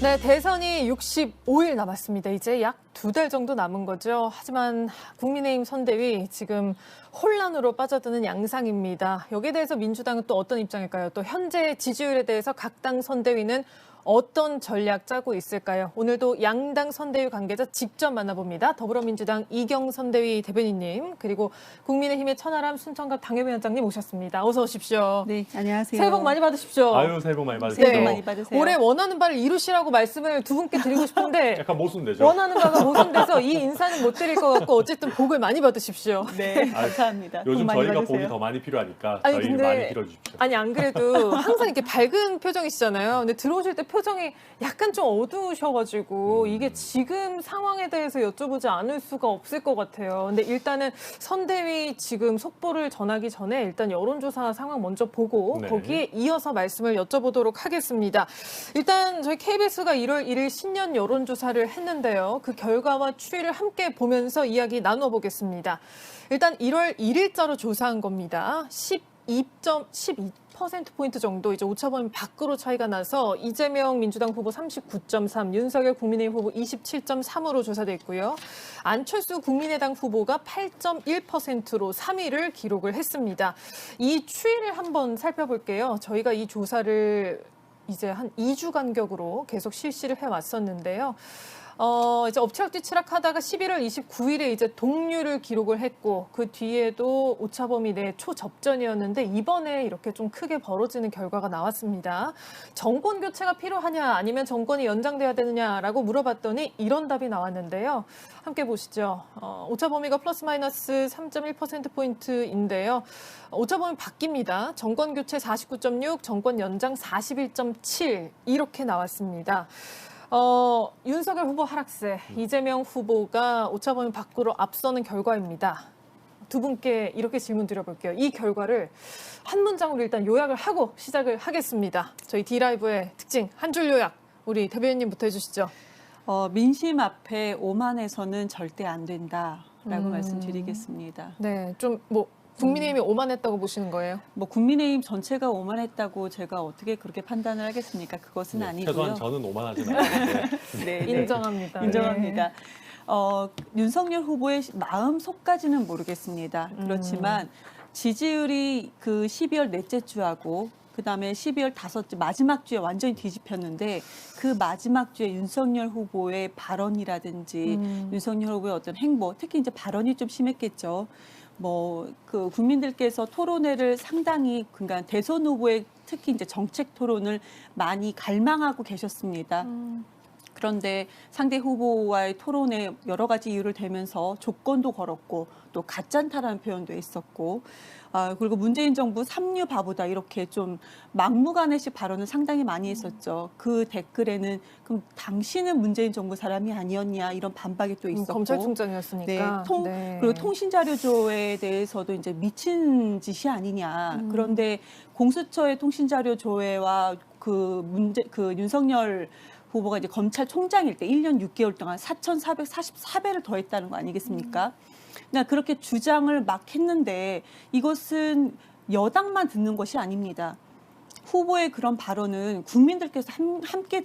네, 대선이 65일 남았습니다. 이제 약 2달 정도 남은 거죠. 하지만 국민의힘 선대위 지금 혼란으로 빠져드는 양상입니다. 여기에 대해서 민주당은 또 어떤 입장일까요? 또 현재 지지율에 대해서 각 당 선대위는 어떤 전략 짜고 있을까요? 오늘도 양당 선대위 관계자 직접 만나봅니다. 더불어민주당 이경 선대위 대변인님, 그리고 국민의힘의 천하람 순천갑 당협위원장님 오셨습니다. 어서 오십시오. 네, 안녕하세요. 새해 복 많이 받으십시오. 아유, 새해 복 많이 받으세요. 새해 복 많이 받으세요. 올해 원하는 바를 이루시라고 말씀을 두 분께 드리고 싶은데 약간 모순되죠. 원하는 바가 모순돼서 이 인사는 못 드릴 것 같고 어쨌든 복을 많이 받으십시오. 네, 감사합니다. 요즘 복 많이 저희가 받으세요. 복이 더 많이 필요하니까 아니, 저희 근데- 많이 빌어주십시오. 아니 안 그래도 항상 이렇게 밝은 표정이시잖아요. 근데 들어오실 때 표정이 약간 좀 어두우셔가지고 이게 지금 상황에 대해서 여쭤보지 않을 수가 없을 것 같아요. 근데 일단은 선대위 지금 속보를 전하기 전에 일단 여론조사 상황 먼저 보고 네. 거기에 이어서 말씀을 여쭤보도록 하겠습니다. 일단 저희 KBS가 1월 1일 신년 여론조사를 했는데요. 그 결과와 추이를 함께 보면서 이야기 나눠보겠습니다. 일단 1월 1일자로 조사한 겁니다. 12.12%포인트 정도 이제 오차범위 밖으로 차이가 나서 이재명 민주당 후보 39.3, 윤석열 국민의힘 후보 27.3으로 조사돼 있고요. 안철수 국민의당 후보가 8.1%로 3위를 기록을 했습니다. 이 추이를 한번 살펴볼게요. 저희가 이 조사를 이제 한 2주 간격으로 계속 실시를 해왔었는데요. 이제 엎치락뒤치락 하다가 11월 29일에 이제 동률을 기록을 했고 그 뒤에도 오차범위 내 초접전이었는데 이번에 이렇게 좀 크게 벌어지는 결과가 나왔습니다. 정권 교체가 필요하냐 아니면 정권이 연장돼야 되느냐라고 물어봤더니 이런 답이 나왔는데요. 함께 보시죠. 오차범위가 플러스 마이너스 3.1%포인트인데요. 오차범위 바뀝니다. 정권 교체 49.6, 정권 연장 41.7 이렇게 나왔습니다. 윤석열 후보 하락세, 이재명 후보가 오차범위 밖으로 앞서는 결과입니다. 두 분께 이렇게 질문 드려볼게요. 이 결과를 한 문장으로 일단 요약을 하고 시작을 하겠습니다. 저희 D라이브의 특징, 한 줄 요약, 우리 대변인님부터 해주시죠. 민심 앞에 오만해서는 절대 안 된다라고 말씀드리겠습니다. 네, 좀 뭐 국민의힘이 오만했다고 보시는 거예요? 뭐 국민의힘 전체가 오만했다고 제가 어떻게 그렇게 판단을 하겠습니까? 그것은 아니고요. 최소한 저는 오만하진 않는데. 네, 네. 인정합니다. 인정합니다. 네. 윤석열 후보의 마음 속까지는 모르겠습니다. 그렇지만 지지율이 그 12월 넷째 주하고 그다음에 12월 다섯째 마지막 주에 완전히 뒤집혔는데 그 마지막 주에 윤석열 후보의 발언이라든지 윤석열 후보의 어떤 행보, 특히 이제 발언이 좀 심했겠죠. 그 국민들께서 토론회를 상당히 그러니까 대선 후보의 특히 이제 정책 토론을 많이 갈망하고 계셨습니다. 그런데 상대 후보와의 토론에 여러 가지 이유를 대면서 조건도 걸었고 또 가짠타라는 표현도 있었고 그리고 문재인 정부 삼류 바보다 이렇게 좀 막무가내식 발언을 상당히 많이 했었죠. 그 댓글에는 그럼 당신은 문재인 정부 사람이 아니었냐 이런 반박이 또 있었고 검찰총장이었으니까. 네, 그리고 통신자료조에 대해서도 이제 미친 짓이 아니냐. 그런데 공수처의 통신자료조회와 그 윤석열 후보가 이제 검찰총장일 때 1년 6개월 동안 4,444배를 더했다는 거 아니겠습니까? 그러니까 그렇게 주장을 막 했는데 이것은 여당만 듣는 것이 아닙니다. 후보의 그런 발언은 국민들께서 함께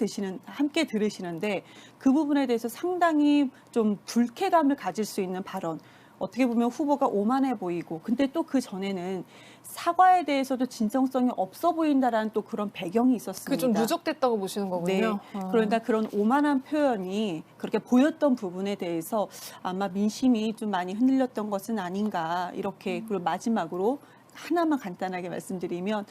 들으시는데 그 부분에 대해서 상당히 좀 불쾌감을 가질 수 있는 발언. 어떻게 보면 후보가 오만해 보이고 근데 또 그 전에는 사과에 대해서도 진정성이 없어 보인다라는 또 그런 배경이 있었습니다. 그게 좀 누적됐다고 보시는 거군요. 네. 그러니까 그런 오만한 표현이 그렇게 보였던 부분에 대해서 아마 민심이 좀 많이 흔들렸던 것은 아닌가 이렇게 그리고 마지막으로 하나만 간단하게 말씀드리면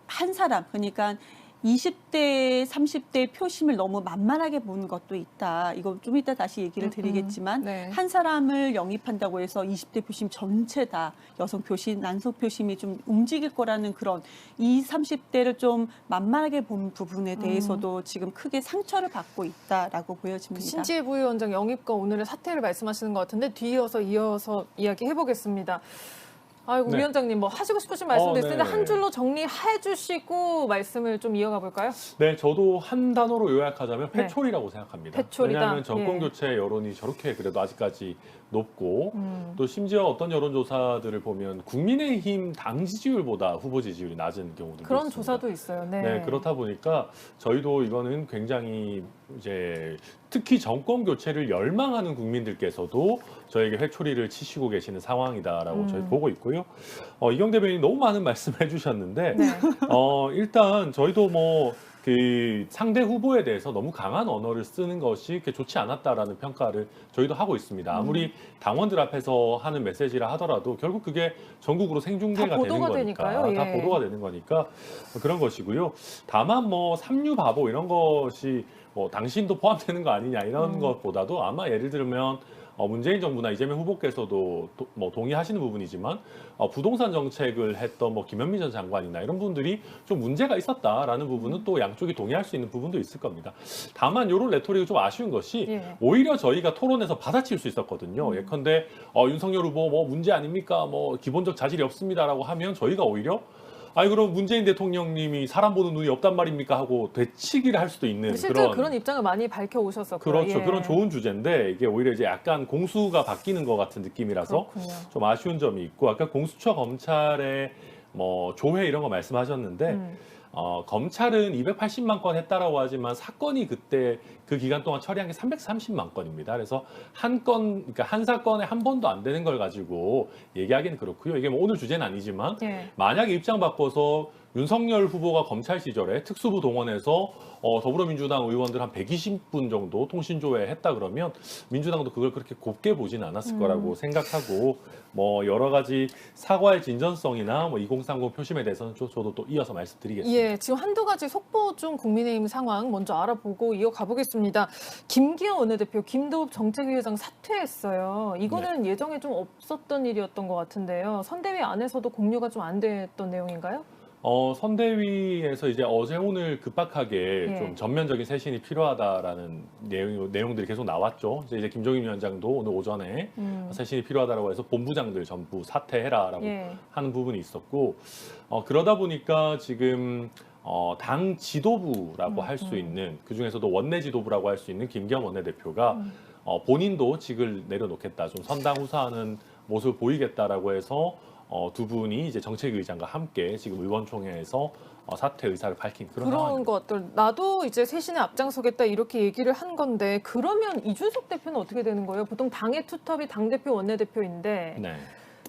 한 사람 그러니까 20대, 30대 표심을 너무 만만하게 보는 것도 있다. 이거 좀 이따 다시 얘기를 드리겠지만 네. 한 사람을 영입한다고 해서 20대 표심 전체 다 여성 표심, 남성 표심이 좀 움직일 거라는 그런 20, 30대를 좀 만만하게 본 부분에 대해서도 지금 크게 상처를 받고 있다라고 보여집니다. 신지혜 부위원장 영입과 오늘의 사태를 말씀하시는 것 같은데 이어서 이야기 해보겠습니다. 아이고 네. 위원장님 뭐 하시고 싶으신 말씀도 있는데 네. 한 줄로 정리해 주시고 말씀을 좀 이어가 볼까요? 네, 저도 한 단어로 요약하자면 네. 회초리라고 생각합니다. 회초리다. 왜냐하면 정권 예. 교체 여론이 저렇게 그래도 아직까지 높고 또 심지어 어떤 여론조사들을 보면 국민의힘 당 지지율보다 후보 지지율이 낮은 경우도 그런 있습니다. 조사도 있어요. 네. 네, 그렇다 보니까 저희도 이거는 굉장히 이제 특히 정권 교체를 열망하는 국민들께서도 저에게 회초리를 치시고 계시는 상황이다라고 저희 보고 있고요. 이경 대변인 너무 많은 말씀을 해주셨는데 네. 일단 저희도 뭐 그 상대 후보에 대해서 너무 강한 언어를 쓰는 것이 그렇게 좋지 않았다라는 평가를 저희도 하고 있습니다. 아무리 당원들 앞에서 하는 메시지라 하더라도 결국 그게 전국으로 생중계가 다 되는 보도가 거니까 되니까요. 다 예. 보도가 되는 거니까 그런 것이고요. 다만 뭐 삼류 바보 이런 것이 뭐 당신도 포함되는 거 아니냐 이런 것보다도 아마 예를 들면 문재인 정부나 이재명 후보께서도 뭐 동의하시는 부분이지만 부동산 정책을 했던 뭐 김현미 전 장관이나 이런 분들이 좀 문제가 있었다라는 부분은 또 양쪽이 동의할 수 있는 부분도 있을 겁니다. 다만 이런 레토릭이 좀 아쉬운 것이 예. 오히려 저희가 토론에서 받아칠 수 있었거든요. 예컨대 윤석열 후보 뭐 문제 아닙니까? 뭐 기본적 자질이 없습니다라고 하면 저희가 오히려 아니 그럼 문재인 대통령님이 사람 보는 눈이 없단 말입니까 하고 되치기를 할 수도 있는 실제로 그런 입장을 많이 밝혀 오셨었고요. 그렇죠. 예. 그런 좋은 주제인데 이게 오히려 이제 약간 공수가 바뀌는 것 같은 느낌이라서 그렇군요. 좀 아쉬운 점이 있고 아까 공수처 검찰의 뭐 조회 이런 거 말씀하셨는데 검찰은 280만 건 했다라고 하지만 사건이 그때 그 기간 동안 처리한 게 330만 건입니다. 그래서 그러니까 한 사건에 한 번도 안 되는 걸 가지고 얘기하기는 그렇고요. 이게 뭐 오늘 주제는 아니지만 예. 만약에 입장 바꿔서 윤석열 후보가 검찰 시절에 특수부 동원해서 더불어민주당 의원들 한 120분 정도 통신조회 했다 그러면 민주당도 그걸 그렇게 곱게 보진 않았을 거라고 생각하고 뭐 여러 가지 사과의 진전성이나 뭐 2030 표심에 대해서는 저도 또 이어서 말씀드리겠습니다. 예, 지금 한두 가지 속보 중 국민의힘 상황 먼저 알아보고 이어가 보겠습니다. 김기현 원내대표, 김도읍 정책위원장 사퇴했어요. 이거는 예정에 좀 없었던 일이었던 것 같은데요. 선대위 안에서도 공유가 좀 안 됐던 내용인가요? 선대위에서 이제 어제 오늘 급박하게 예. 좀 전면적인 쇄신이 필요하다라는 내용들이 계속 나왔죠. 이제 김종인 위원장도 오늘 오전에 쇄신이 필요하다고 해서 본부장들 전부 사퇴해라라고 예. 하는 부분이 있었고 그러다 보니까 지금 당 지도부라고 할 수 있는 그중에서도 원내 지도부라고 할 수 있는 김기현 원내대표가 본인도 직을 내려놓겠다, 좀 선당 후사하는 모습을 보이겠다라고 해서 두 분이 이제 정책위의장과 함께 지금 의원총회에서 사퇴 의사를 밝힌 그런 상황입니다. 것들 나도 이제 쇄신에 앞장서겠다 이렇게 얘기를 한 건데 그러면 이준석 대표는 어떻게 되는 거예요? 보통 당의 투톱이 당대표 원내대표인데 네.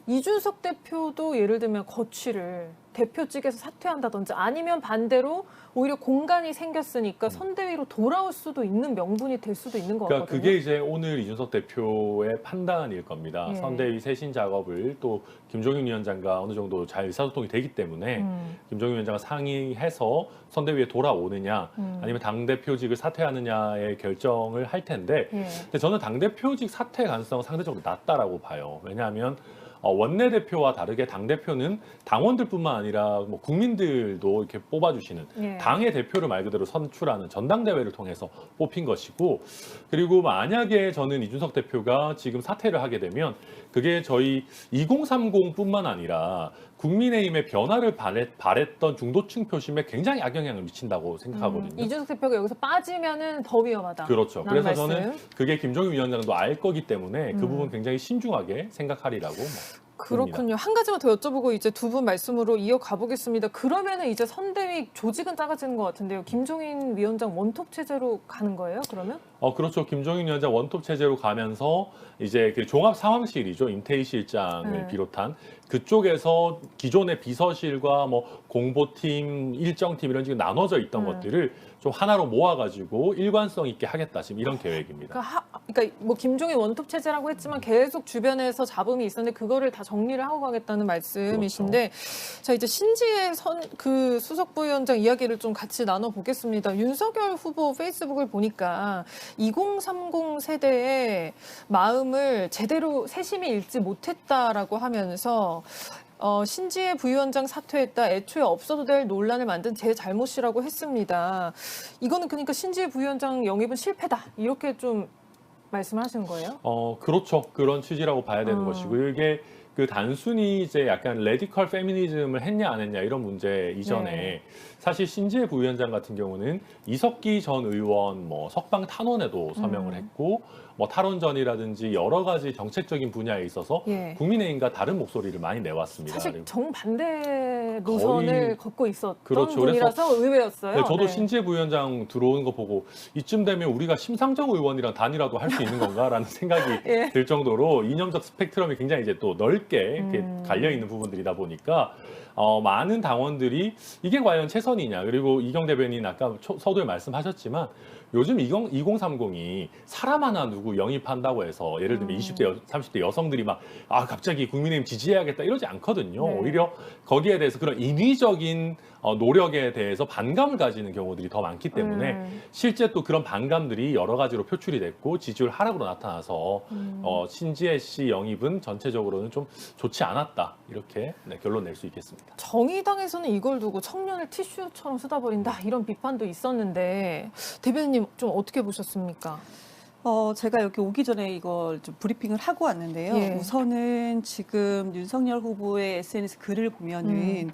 이준석 대표도 예를 들면 거취를 대표직에서 사퇴한다든지 아니면 반대로 오히려 공간이 생겼으니까 선대위로 돌아올 수도 있는 명분이 될 수도 있는 것 그러니까 같거든요. 그게 이제 오늘 이준석 대표의 판단일 겁니다. 예. 선대위 쇄신 작업을 또 김종인 위원장과 어느 정도 잘 의사소통이 되기 때문에 김종인 위원장과 상의해서 선대위에 돌아오느냐 아니면 당대표직을 사퇴하느냐의 결정을 할 텐데 예. 근데 저는 당대표직 사퇴 가능성은 상대적으로 낮다라고 봐요. 왜냐하면 원내대표와 다르게 당대표는 당원들뿐만 아니라 뭐 국민들도 이렇게 뽑아주시는 예. 당의 대표를 말 그대로 선출하는 전당대회를 통해서 뽑힌 것이고 그리고 만약에 저는 이준석 대표가 지금 사퇴를 하게 되면 그게 저희 2030뿐만 아니라 국민의힘의 변화를 바랬던 중도층 표심에 굉장히 악영향을 미친다고 생각하거든요. 이준석 대표가 여기서 빠지면은 더 위험하다. 그렇죠. 라는 그래서 말씀. 저는 그게 김종인 위원장도 알 거기 때문에 그 부분 굉장히 신중하게 생각하리라고 봅니다. 그렇군요. 한 가지만 더 여쭤보고 이제 두 분 말씀으로 이어가 보겠습니다. 그러면은 이제 선대위 조직은 작아지는 것 같은데요. 김종인 위원장 원톱 체제로 가는 거예요? 그러면? 그렇죠. 김종인 위원장 원톱 체제로 가면서 이제 그 종합 상황실이죠. 임태희 실장을 네. 비롯한 그쪽에서 기존의 비서실과 뭐 공보팀, 일정팀 이런 식으로 나눠져 있던 것들을 좀 하나로 모아가지고 일관성 있게 하겠다. 지금 이런 계획입니다. 그러니까 뭐 김종인 원톱 체제라고 했지만 계속 주변에서 잡음이 있었는데 그거를 다 정리를 하고 가겠다는 말씀이신데 자 이제 신지혜 그 수석부위원장 이야기를 좀 같이 나눠보겠습니다. 윤석열 후보 페이스북을 보니까 2030 세대의 마음을 제대로 세심히 읽지 못했다라고 하면서 신지혜 부위원장 사퇴했다. 애초에 없어도 될 논란을 만든 제 잘못이라고 했습니다. 이거는 그러니까 신지혜 부위원장 영입은 실패다. 이렇게 좀 말씀하시는 거예요? 그렇죠. 그런 취지라고 봐야 되는 것이고요. 이게 그 단순히 이제 약간 레디컬 페미니즘을 했냐 안 했냐 이런 문제 이전에 네. 사실 신지혜 부위원장 같은 경우는 이석기 전 의원 뭐 석방 탄원에도 서명을 했고 뭐 탈원전이라든지 여러 가지 정책적인 분야에 있어서 예. 국민의힘과 다른 목소리를 많이 내왔습니다. 사실 그리고 정반대 노선을 거의 걷고 있었던 그렇죠. 분이라서 의외였어요. 네, 저도 네. 신지혜 부위원장 들어오는 거 보고 이쯤 되면 우리가 심상정 의원이랑 단일화도 할 수 있는 건가라는 생각이 예. 들 정도로 이념적 스펙트럼이 굉장히 이제 또 넓게 이렇게 음. 갈려 있는 부분들이다 보니까 많은 당원들이 이게 과연 최선이냐. 그리고 이경 대변인 아까 서두에 말씀하셨지만 요즘 2030이 사람 하나 누구 영입한다고 해서 예를 들면 20대, 30대 여성들이 막 갑자기 국민의힘 지지해야겠다 이러지 않거든요. 네. 오히려 거기에 대해서 그런 인위적인 노력에 대해서 반감을 가지는 경우들이 더 많기 때문에 실제 또 그런 반감들이 여러 가지로 표출이 됐고 지지율 하락으로 나타나서 신지혜 씨 영입은 전체적으로는 좀 좋지 않았다 이렇게 결론 낼 수 있겠습니다. 정의당에서는 이걸 두고 청년을 티슈처럼 쓰다 버린다 이런 비판도 있었는데 대변인님 좀 어떻게 보셨습니까? 제가 여기 오기 전에 이걸 좀 브리핑을 하고 왔는데요. 예. 우선은 지금 윤석열 후보의 SNS 글을 보면은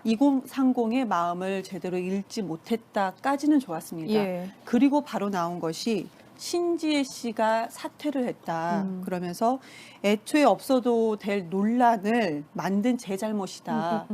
2030의 마음을 제대로 읽지 못했다까지는 좋았습니다. 예. 그리고 바로 나온 것이 신지혜 씨가 사퇴를 했다. 그러면서 애초에 없어도 될 논란을 만든 제 잘못이다.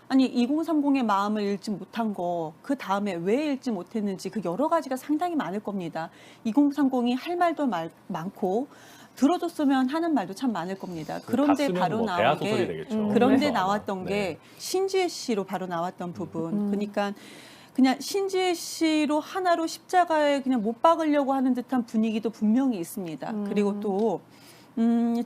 아니 2030의 마음을 읽지 못한 거 그 다음에 왜 읽지 못했는지 그 여러 가지가 상당히 많을 겁니다. 2030이 할 말도 많고 들어줬으면 하는 말도 참 많을 겁니다. 그런데 바로 나온 게 그런데 그래서 나왔던 게 신지혜 씨로 바로 나왔던 부분. 그러니까 그냥 신지혜 씨로 하나로 십자가에 그냥 못 박으려고 하는 듯한 분위기도 분명히 있습니다. 그리고 또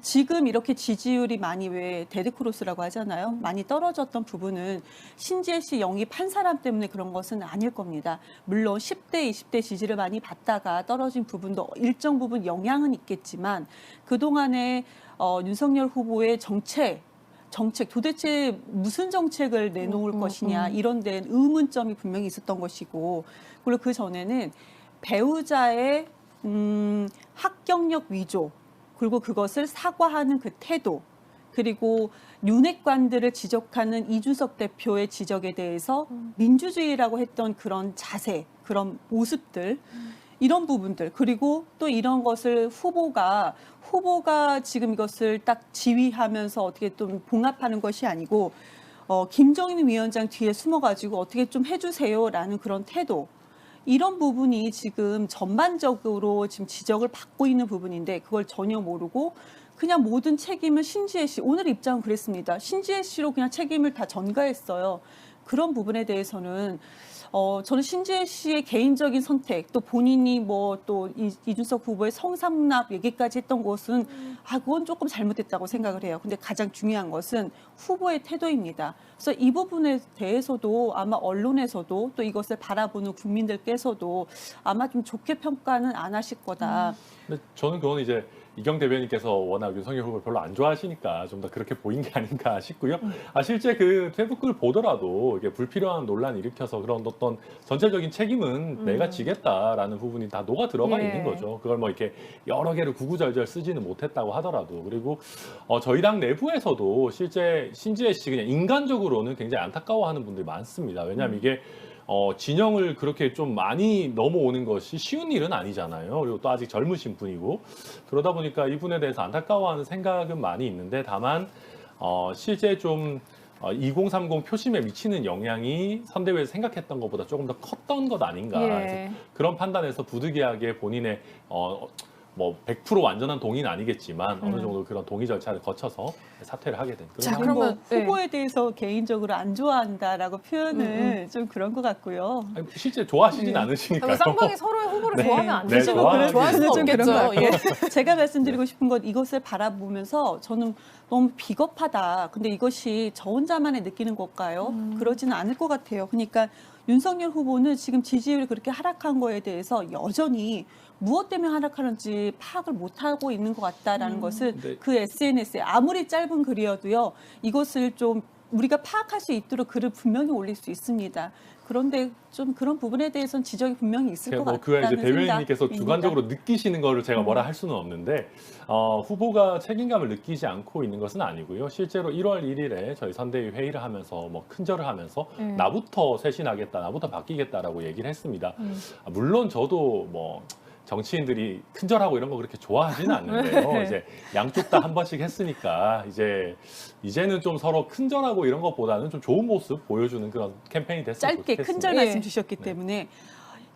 지금 이렇게 지지율이 많이 왜 데드크로스라고 하잖아요. 많이 떨어졌던 부분은 신지혜 씨 영입한 사람 때문에 그런 것은 아닐 겁니다. 물론 10대, 20대 지지를 많이 받다가 떨어진 부분도 일정 부분 영향은 있겠지만 그동안에 윤석열 후보의 정책 도대체 무슨 정책을 내놓을 것이냐 이런 데는 의문점이 분명히 있었던 것이고 그리고 그 전에는 배우자의 학경력 위조 그리고 그것을 사과하는 그 태도 그리고 윤핵관들을 지적하는 이준석 대표의 지적에 대해서 민주주의라고 했던 그런 자세 그런 모습들 이런 부분들 그리고 또 이런 것을 후보가 지금 이것을 딱 지휘하면서 어떻게 좀 봉합하는 것이 아니고 김정인 위원장 뒤에 숨어가지고 어떻게 좀 해주세요라는 그런 태도 이런 부분이 지금 전반적으로 지금 지적을 받고 있는 부분인데 그걸 전혀 모르고 그냥 모든 책임을 신지혜 씨 오늘 입장은 그랬습니다. 신지혜 씨로 그냥 책임을 다 전가했어요. 그런 부분에 대해서는 저는 신지혜 씨의 개인적인 선택 또 본인이 뭐 또 이준석 후보의 성상납 얘기까지 했던 것은 그건 조금 잘못됐다고 생각을 해요. 근데 가장 중요한 것은 후보의 태도입니다. 그래서 이 부분에 대해서도 아마 언론에서도 또 이것을 바라보는 국민들께서도 아마 좀 좋게 평가는 안 하실 거다. 근데 저는 그건 이제 이경 대변인께서 워낙 윤석열 후보를 별로 안 좋아하시니까 좀 더 그렇게 보인 게 아닌가 싶고요. 실제 그 페북글 보더라도 이게 불필요한 논란 일으켜서 그런 어떤 전체적인 책임은 내가 지겠다라는 부분이 다 녹아 들어가 예. 있는 거죠. 그걸 뭐 이렇게 여러 개를 구구절절 쓰지는 못했다고 하더라도 그리고 저희 당 내부에서도 실제 신지혜 씨 그냥 인간적으로는 굉장히 안타까워하는 분들이 많습니다. 왜냐하면 이게 진영을 그렇게 좀 많이 넘어오는 것이 쉬운 일은 아니잖아요. 그리고 또 아직 젊으신 분이고 그러다 보니까 이분에 대해서 안타까워하는 생각은 많이 있는데 다만 실제 좀 2030 표심에 미치는 영향이 선대위에서 생각했던 것보다 조금 더 컸던 것 아닌가. 예. 그래서 그런 판단에서 부득이하게 본인의 뭐 100% 완전한 동의는 아니겠지만 어느 정도 그런 동의 절차를 거쳐서 사퇴를 하게 된 그런 자, 상황입니다. 그러면 뭐 후보에 대해서 개인적으로 안 좋아한다라고 표현을 좀 그런 것 같고요. 아니, 실제 좋아하시진 않으시니까요. 쌍방이 서로의 후보를 네. 좋아하면 안 네, 되죠. 좋아하는 좋아할 수 좀 그런 것 없겠죠. 같고. 예. 제가 말씀드리고 싶은 건 이것을 바라보면서 저는 너무 비겁하다. 근데 이것이 저 혼자만의 느끼는 걸까요? 그러지는 않을 것 같아요. 그러니까 윤석열 후보는 지금 지지율이 그렇게 하락한 거에 대해서 여전히 무엇 때문에 하락하는지 파악을 못하고 있는 것 같다라는 것은 네. 그 SNS에 아무리 짧은 글이어도요. 이것을 좀 우리가 파악할 수 있도록 글을 분명히 올릴 수 있습니다. 그런데 좀 그런 부분에 대해서는 지적이 분명히 있을 것 그에 같다는 이제 대변인님께서 생각입니다. 주관적으로 느끼시는 거를 제가 뭐라 할 수는 없는데 후보가 책임감을 느끼지 않고 있는 것은 아니고요. 실제로 1월 1일에 저희 선대위 회의를 하면서 뭐 큰절을 하면서 나부터 쇄신하겠다, 나부터 바뀌겠다라고 얘기를 했습니다. 물론 저도 뭐 정치인들이 큰절하고 이런 거 그렇게 좋아하지는 않는데요. 이제 양쪽 다 한 번씩 했으니까 이제는 좀 서로 큰절하고 이런 것보다는 좀 좋은 모습 보여주는 그런 캠페인이 됐으면 짧게 좋겠습니다. 큰절 말씀 주셨기 때문에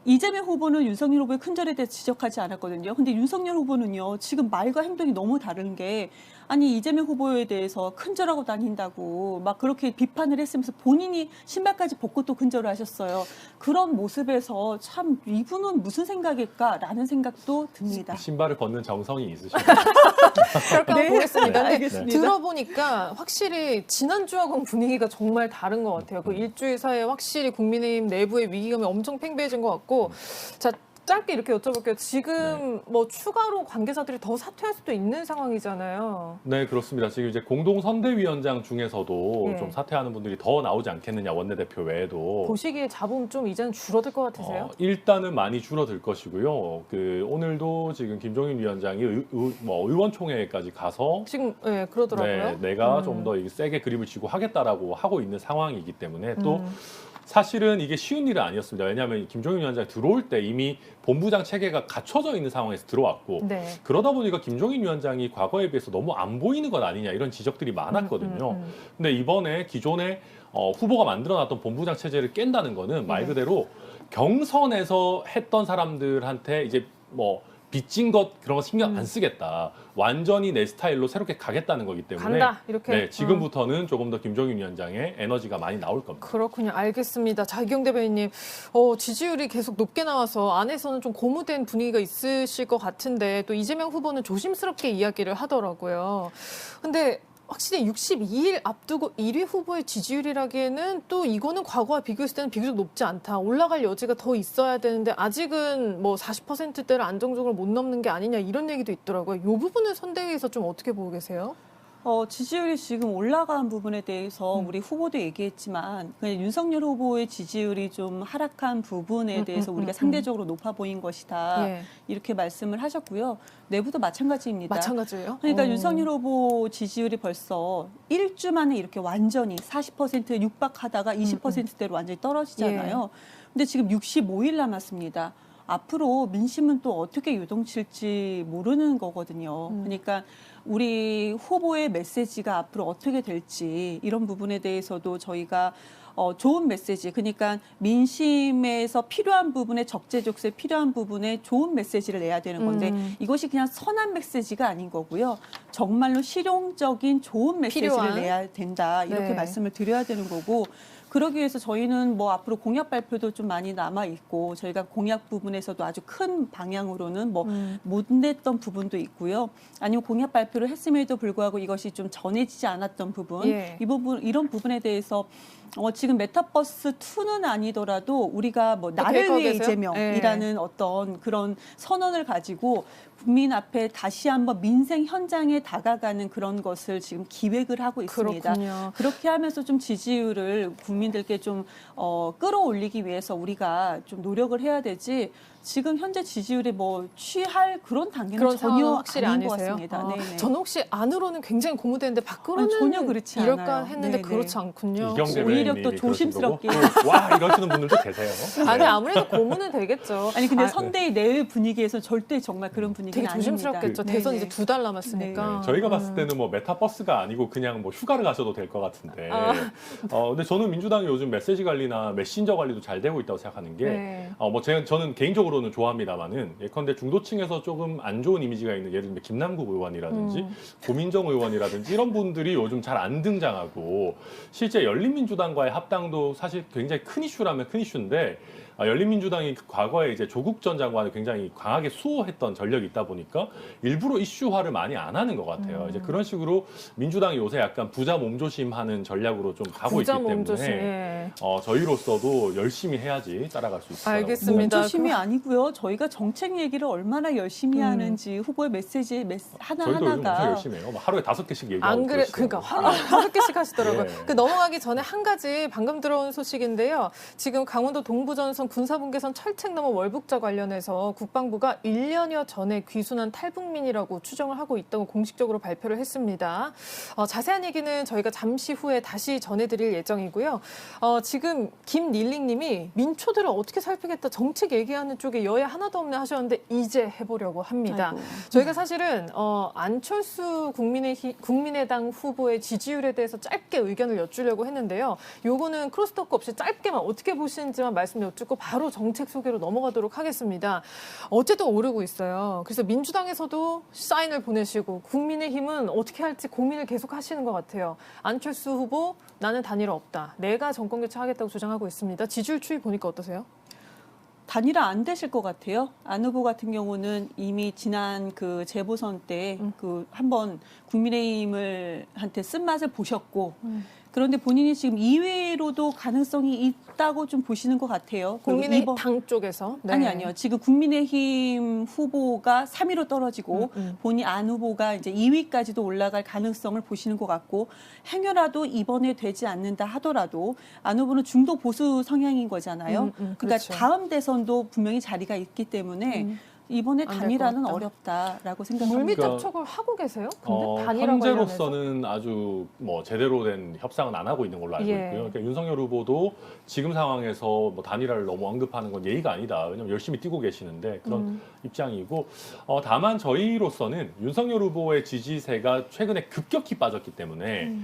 이재명 후보는 윤석열 후보의 큰절에 대해서 지적하지 않았거든요. 근데 윤석열 후보는요, 지금 말과 행동이 너무 다른 게, 아니 이재명 후보에 대해서 큰절하고 다닌다고 막 그렇게 비판을 했으면서 본인이 신발까지 벗고 또 큰절을 하셨어요. 그런 모습에서 참 이분은 무슨 생각일까라는 생각도 듭니다. 신발을 벗는 정성이 있으시죠. 그렇게 한번 보겠습니다. 근데 알겠습니다. 들어보니까 확실히 지난주하고는 분위기가 정말 다른 것 같아요. 그 일주일 사이에 확실히 국민의힘 내부의 위기감이 엄청 팽배해진 것 같고, 자, 짧게 이렇게 여쭤볼게요. 지금 뭐 추가로 관계자들이 더 사퇴할 수도 있는 상황이잖아요. 네, 그렇습니다. 지금 이제 공동 선대위원장 중에서도 네. 좀 사퇴하는 분들이 더 나오지 않겠느냐, 원내대표 외에도. 보시기에 잡음 좀 이제는 줄어들 것 같으세요? 일단은 많이 줄어들 것이고요. 오늘도 지금 김종인 위원장이 의원총회까지 가서 지금 네, 그러더라고요. 내가 좀 더 세게 그립을 쥐고 하겠다라고 하고 있는 상황이기 때문에 또 사실은 이게 쉬운 일은 아니었습니다. 왜냐하면 김종인 위원장이 들어올 때 이미 본부장 체계가 갖춰져 있는 상황에서 들어왔고 네. 그러다 보니까 김종인 위원장이 과거에 비해서 너무 안 보이는 것 아니냐 이런 지적들이 많았거든요. 근데 이번에 기존에 후보가 만들어놨던 본부장 체제를 깬다는 거는 말 그대로 경선에서 했던 사람들한테 이제 뭐 빚진 것 그런 거 신경 안 쓰겠다. 완전히 내 스타일로 새롭게 가겠다는 거기 때문에 간다 이렇게. 네, 지금부터는 조금 더 김종인 위원장의 에너지가 많이 나올 겁니다. 그렇군요. 알겠습니다. 자, 이경 대변인님, 지지율이 계속 높게 나와서 안에서는 좀 고무된 분위기가 있으실 것 같은데 또 이재명 후보는 조심스럽게 이야기를 하더라고요. 근데 확실히 62일 앞두고 1위 후보의 지지율이라기에는 또 이거는 과거와 비교했을 때는 비교적 높지 않다. 올라갈 여지가 더 있어야 되는데 아직은 뭐 40%대를 안정적으로 못 넘는 게 아니냐 이런 얘기도 있더라고요. 이 부분은 선대위에서 좀 어떻게 보고 계세요? 지지율이 지금 올라간 부분에 대해서 우리 후보도 얘기했지만 그냥 윤석열 후보의 지지율이 좀 하락한 부분에 대해서 우리가 상대적으로 높아 보인 것이다. 예. 이렇게 말씀을 하셨고요. 내부도 마찬가지입니다. 마찬가지예요? 그러니까 윤석열 후보 지지율이 벌써 1주 만에 이렇게 완전히 40%에 육박하다가 20%대로 완전히 떨어지잖아요. 근데 지금 65일 남았습니다. 앞으로 민심은 또 어떻게 요동칠지 모르는 거거든요. 그러니까 우리 후보의 메시지가 앞으로 어떻게 될지 이런 부분에 대해서도 저희가 좋은 메시지, 그러니까 민심에서 필요한 부분에 적재적소에 필요한 부분에 좋은 메시지를 내야 되는 건데 이것이 그냥 선한 메시지가 아닌 거고요. 정말로 실용적인 좋은 메시지를 필요한. 내야 된다. 이렇게 네. 말씀을 드려야 되는 거고 그러기 위해서 저희는 뭐 앞으로 공약 발표도 좀 많이 남아 있고 저희가 공약 부분에서도 아주 큰 방향으로는 뭐 못 냈던 부분도 있고요. 아니면 공약 발표를 했음에도 불구하고 이것이 좀 전해지지 않았던 부분, 예. 이 부분 이런 부분에 대해서 지금 메타버스 2는 아니더라도 우리가 뭐 나를 계획하고 위해 계세요? 이재명이라는 어떤 그런 선언을 가지고 국민 앞에 다시 한번 민생 현장에 다가가는 그런 것을 지금 기획을 하고 있습니다. 그렇군요. 그렇게 하면서 좀 지지율을 국민들께 좀 끌어올리기 위해서 우리가 좀 노력을 해야 되지. 지금 현재 지지율이 뭐 취할 그런 단계는 그런 전혀 상황은 확실히 아닌 것 아니세요? 같습니다. 네네. 저는 혹시 안으로는 굉장히 고무되는데 밖으로는 전혀 그렇지 이럴까 않아요. 했는데 네네. 그렇지 않군요. 이경 오히려 대변인님이 또 그러신 조심스럽게. 거고, 또 와 이러시는 분들도 계세요. 아니 아무래도 고무는 되겠죠. 아니 근데 아, 선대위 내외 분위기에서 절대 정말 그런 분위기는 되게 조심스럽겠죠. 아닙니다. 대선 네네. 이제 2달 남았으니까. 네, 저희가 봤을 때는 뭐 메타버스가 아니고 그냥 뭐 휴가를 가셔도 될 것 같은데. 근데 저는 민주당이 요즘 메시지 관리나 메신저 관리도 잘 되고 있다고 생각하는 게, 네. 저는 개인적으로는 좋아합니다만은 예컨대 중도층에서 조금 안 좋은 이미지가 있는 예를 들면 김남국 의원이라든지 고민정 의원이라든지 이런 분들이 요즘 잘 안 등장하고 실제 열린민주당과의 합당도 사실 굉장히 큰 이슈라면 큰 이슈인데 열린민주당이 과거에 이제 조국 전 장관을 굉장히 강하게 수호했던 전력이 있다 보니까 일부러 이슈화를 많이 안 하는 것 같아요. 이제 그런 식으로 민주당이 요새 약간 부자 몸조심하는 전략으로 좀 가고 있기 때문에 저희로서도 열심히 해야지 따라갈 수 있어요. 알겠습니다. 몸조심이 아니고요. 저희가 정책 얘기를 얼마나 열심히 하는지 후보의 메시지 저희도 요즘 하나하나가 엄청 열심히 해요. 막 하루에 5개씩 얘기하고 안 그래, 그러시더라고요. 그러니까 하루에 5개씩 하시더라고요. 네. 그 넘어가기 전에 한 가지 방금 들어온 소식인데요. 지금 강원도 동부전선 군사분계선 철책 넘어 월북자 관련해서 국방부가 1년여 전에 귀순한 탈북민이라고 추정을 하고 있다고 공식적으로 발표를 했습니다. 자세한 얘기는 저희가 잠시 후에 다시 전해드릴 예정이고요. 지금 김닐링님이 민초들을 어떻게 살피겠다 정책 얘기하는 쪽에 여야 하나도 없네 하셨는데 이제 해보려고 합니다. 아이고. 저희가 사실은 안철수 국민의당 후보의 지지율에 대해서 짧게 의견을 여쭈려고 했는데요. 요거는 크로스토크 없이 짧게만 어떻게 보시는지만 말씀 여쭙고 바로 정책 소개로 넘어가도록 하겠습니다. 어쨌든 오르고 있어요. 그래서 민주당에서도 사인을 보내시고 국민의힘은 어떻게 할지 고민을 계속 하시는 것 같아요. 안철수 후보 나는 단일화 없다. 내가 정권 교체하겠다고 주장하고 있습니다. 지지율 추이 보니까 어떠세요? 단일화 안 되실 것 같아요. 안 후보 같은 경우는 이미 지난 그 재보선 때 그 한번 국민의힘을 한테 쓴맛을 보셨고 그런데 본인이 지금 2위로도 가능성이 있다고 좀 보시는 것 같아요. 국민의당 쪽에서? 네. 아니요. 지금 국민의힘 후보가 3위로 떨어지고 본인 안 후보가 이제 2위까지도 올라갈 가능성을 보시는 것 같고 행여라도 이번에 되지 않는다 하더라도 안 후보는 중도 보수 성향인 거잖아요. 그러니까 그렇죠. 다음 대선도 분명히 자리가 있기 때문에 이번에 안될것 단일화는 같다. 어렵다라고 생각합니다. 물밑 그러니까, 접촉을 하고 계세요? 근데 단일화 관련해서? 현재로서는 아주 뭐 제대로 된 협상은 안 하고 있는 걸로 알고 예. 있고요. 그러니까 윤석열 후보도 지금 상황에서 뭐 단일화를 너무 언급하는 건 예의가 아니다. 왜냐하면 열심히 뛰고 계시는데 그런 입장이고 다만 저희로서는 윤석열 후보의 지지세가 최근에 급격히 빠졌기 때문에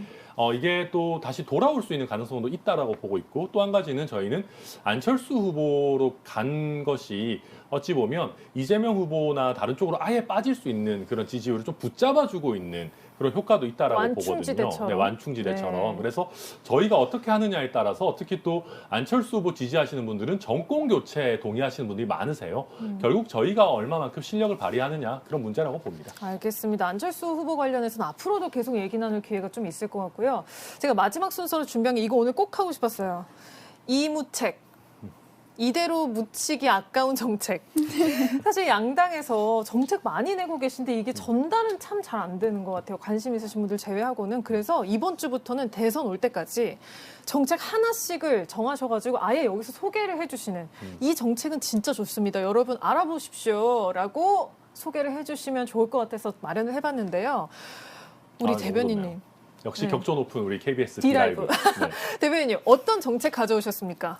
이게 또 다시 돌아올 수 있는 가능성도 있다라고 보고 있고 또 한 가지는 저희는 안철수 후보로 간 것이 어찌 보면 이재명 후보나 다른 쪽으로 아예 빠질 수 있는 그런 지지율을 좀 붙잡아주고 있는 그런 효과도 있다라고 완충지대처럼. 보거든요. 네, 완충지대처럼. 네. 그래서 저희가 어떻게 하느냐에 따라서 특히 또 안철수 후보 지지하시는 분들은 정권 교체에 동의하시는 분들이 많으세요. 결국 저희가 얼마만큼 실력을 발휘하느냐 그런 문제라고 봅니다. 알겠습니다. 안철수 후보 관련해서는 앞으로도 계속 얘기 나눌 기회가 좀 있을 것 같고요. 제가 마지막 순서로 준비한 게 이거 오늘 꼭 하고 싶었어요. 이무책. 이대로 묻히기 아까운 정책. 사실 양당에서 정책 많이 내고 계신데 이게 전달은 참 잘 안 되는 것 같아요. 관심 있으신 분들 제외하고는. 그래서 이번 주부터는 대선 올 때까지 정책 하나씩을 정하셔가지고 아예 여기서 소개를 해주시는 이 정책은 진짜 좋습니다. 여러분 알아보십시오라고 소개를 해주시면 좋을 것 같아서 마련을 해봤는데요. 우리 대변인님. 너무 좋네요. 역시 네. 격조 높은 우리 KBS D라이브. D라이브. 네. 대변인님 어떤 정책 가져오셨습니까?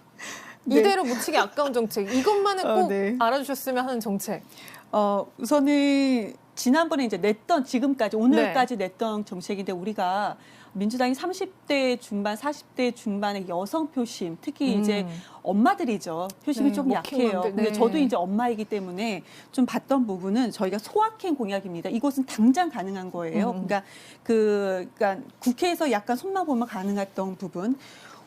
네. 이대로 묻히기 아까운 정책. 이것만은 꼭 네. 알아주셨으면 하는 정책. 우선은 지난번에 이제 냈던 지금까지 오늘까지 냈던 정책인데 우리가 민주당이 30대 중반, 40대 중반의 여성 표심, 특히 이제 엄마들이죠. 표심이 네, 좀 약해요. 워킹맘들. 근데 네. 저도 이제 엄마이기 때문에 좀 봤던 부분은 저희가 소확행 공약입니다. 이것은 당장 가능한 거예요. 그러니까 국회에서 약간 손만 보면 가능했던 부분.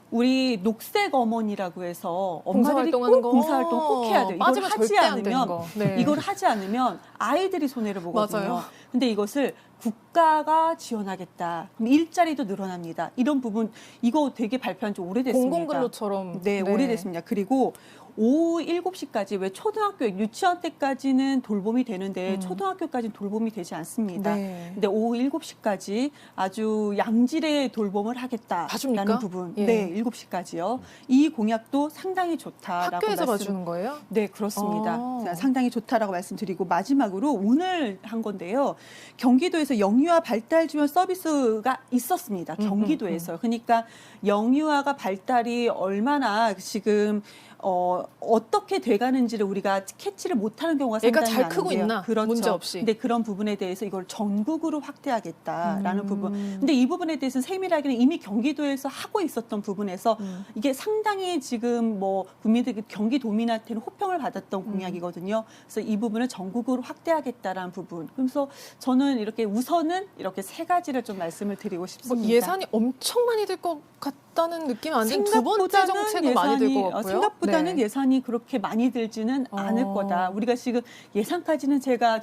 우리 녹색 어머니라고 해서 엄마들이 봉사활동하는 꼭 거. 봉사활동 꼭 해야 돼요. 이걸 빠지면 하지 절대 안 되는 않으면 거. 네. 이걸 하지 않으면 아이들이 손해를 보거든요. 맞아요. 근데 이것을 국가가 지원하겠다. 그럼 일자리도 늘어납니다. 이런 부분 이거 되게 발표한 지 오래됐습니다. 공공근로처럼. 네, 오래됐습니다. 그리고 오후 7시까지 왜 초등학교, 유치원 때까지는 돌봄이 되는데 초등학교까지는 돌봄이 되지 않습니다. 네. 근데 오후 7시까지 아주 양질의 돌봄을 하겠다라는 봐줍니까? 부분. 예. 네, 7시까지요. 이 공약도 상당히 좋다라고 학교에서 봐주는 거예요? 네, 그렇습니다. 아. 상당히 좋다라고 말씀드리고 마지막으로 오늘 한 건데요. 경기도에서 영유아 발달 지원 서비스가 있었습니다. 경기도에서. 그러니까 영유아가 발달이 얼마나 지금 어떻게 돼가는지를 우리가 캐치를 못하는 경우가 애가 상당히 잘 많은데요. 크고 있나? 그렇죠. 문제 없이. 근데 그런 부분에 대해서 이걸 전국으로 확대하겠다라는 부분. 근데 이 부분에 대해서는 세밀하게는 이미 경기도에서 하고 있었던 부분에서 이게 상당히 지금 뭐 국민들 경기도민한테는 호평을 받았던 공약이거든요. 그래서 이 부분을 전국으로 확대하겠다라는 부분. 그래서 저는 이렇게 우선은 이렇게 세 가지를 좀 말씀을 드리고 싶습니다. 뭐 예산이 엄청 많이 들 것 같은 없다는 느낌 안 드는 두 번째 정책은 많이 들 것 같고요. 생각보다는 네. 예산이 그렇게 많이 들지는 않을 거다. 우리가 지금 예산까지는 저희가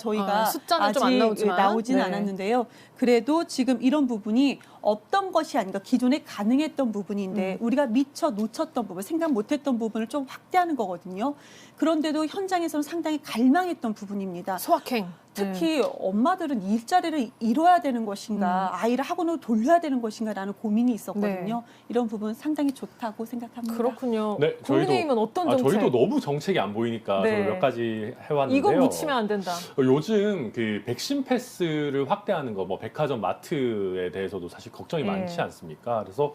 숫자는 아직 좀 안 나오지만 나오진 네. 않았는데요. 그래도 지금 이런 부분이 없던 것이 아닌가, 기존에 가능했던 부분인데 우리가 미처 놓쳤던 부분, 생각 못했던 부분을 좀 확대하는 거거든요. 그런데도 현장에서는 상당히 갈망했던 부분입니다. 소확행. 특히 엄마들은 일자리를 이뤄야 되는 것인가, 아이를 학원으로 돌려야 되는 것인가라는 고민이 있었거든요. 이런 부분 상당히 좋다고 생각합니다. 그렇군요. 네, 국민의힘은 어떤 정책? 저희도 너무 정책이 안 보이니까 네. 저도 몇 가지 해왔는데요. 이거 묻히면 안 된다. 요즘 그 백신 패스를 확대하는 거, 뭐 백화점, 마트에 대해서도 사실 걱정이 네. 많지 않습니까? 그래서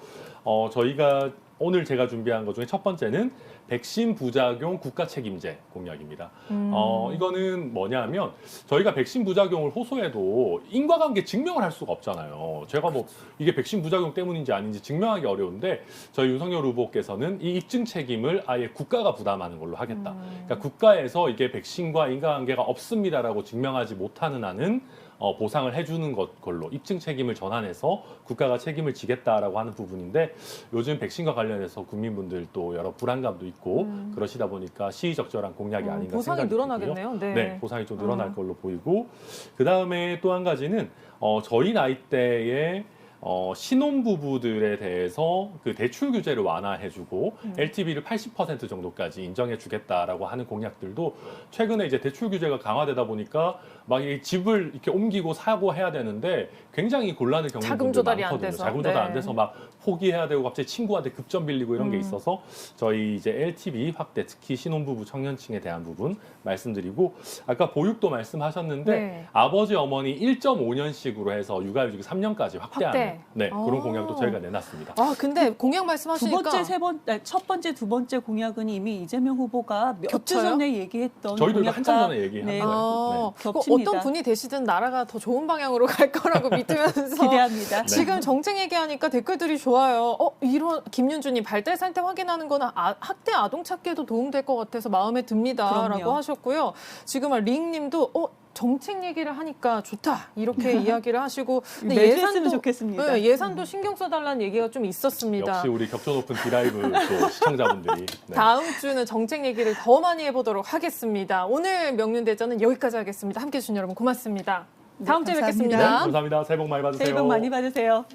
저희가 오늘 제가 준비한 것 중에 첫 번째는 백신 부작용 국가 책임제 공약입니다. 이거는 뭐냐면 저희가 백신 부작용을 호소해도 인과관계 증명을 할 수가 없잖아요. 제가 뭐 이게 백신 부작용 때문인지 아닌지 증명하기 어려운데 저희 윤석열 후보께서는 이 입증 책임을 아예 국가가 부담하는 걸로 하겠다. 그러니까 국가에서 이게 백신과 인과관계가 없습니다라고 증명하지 못하는 한은 보상을 해주는 걸로 입증 책임을 전환해서 국가가 책임을 지겠다라고 하는 부분인데 요즘 백신과 관련해서 국민분들 또 여러 불안감도 있고 그러시다 보니까 시의적절한 공약이 아닌가 보상이 생각이 늘어나겠네요. 들고요. 네. 네, 보상이 좀 늘어날 걸로 보이고 그 다음에 또 한 가지는 저희 나이대에 신혼부부들에 대해서 그 대출 규제를 완화해주고 LTV를 80% 정도까지 인정해주겠다라고 하는 공약들도 최근에 이제 대출 규제가 강화되다 보니까 막 이 집을 이렇게 옮기고 사고 해야 되는데 굉장히 곤란을 겪는 자금 분들 조달이 안 많거든요. 돼서. 자금 조달 네. 안 돼서 막 포기해야 되고 갑자기 친구한테 급전 빌리고 이런 게 있어서 저희 이제 LTV 확대, 특히 신혼부부 청년층에 대한 부분 말씀드리고 아까 보육도 말씀하셨는데 네. 아버지 어머니 1.5년씩으로 해서 육아휴직 3년까지 확대하는 확대. 네, 그런 아. 공약도 저희가 내놨습니다. 아, 근데 공약 두 말씀하시니까 번째, 첫 번째, 두 번째 공약은 이미 이재명 후보가 몇 주 겹쳐요? 전에 얘기했던 저희도 이거 공약과 한참 전에 얘기한 네, 거예요. 아, 네. 그 겹칩니다. 어떤 분이 되시든 나라가 더 좋은 방향으로 갈 거라고 믿으면서 기대합니다. 지금 정책 얘기하니까 댓글들이 좋아요. 이런 김윤주님 발달 상태 확인하는 거는 학대 아동 찾기에도 도움될 것 같아서 마음에 듭니다라고 그럼요. 하셨고요. 지금 링님도 정책 얘기를 하니까 좋다 이렇게 이야기를 하시고 근데 매주 했으면 좋겠습니다. 네, 예산도 신경 써달라는 얘기가 좀 있었습니다. 역시 우리 격조 높은 디라이브 또 시청자분들이 네. 다음 주는 정책 얘기를 더 많이 해보도록 하겠습니다. 오늘 명륜대전은 여기까지 하겠습니다. 함께해 주신 여러분 고맙습니다. 네, 다음 주에 감사합니다. 뵙겠습니다. 감사합니다. 새해 복 많이 받으세요. 새해 복 많이 받으세요.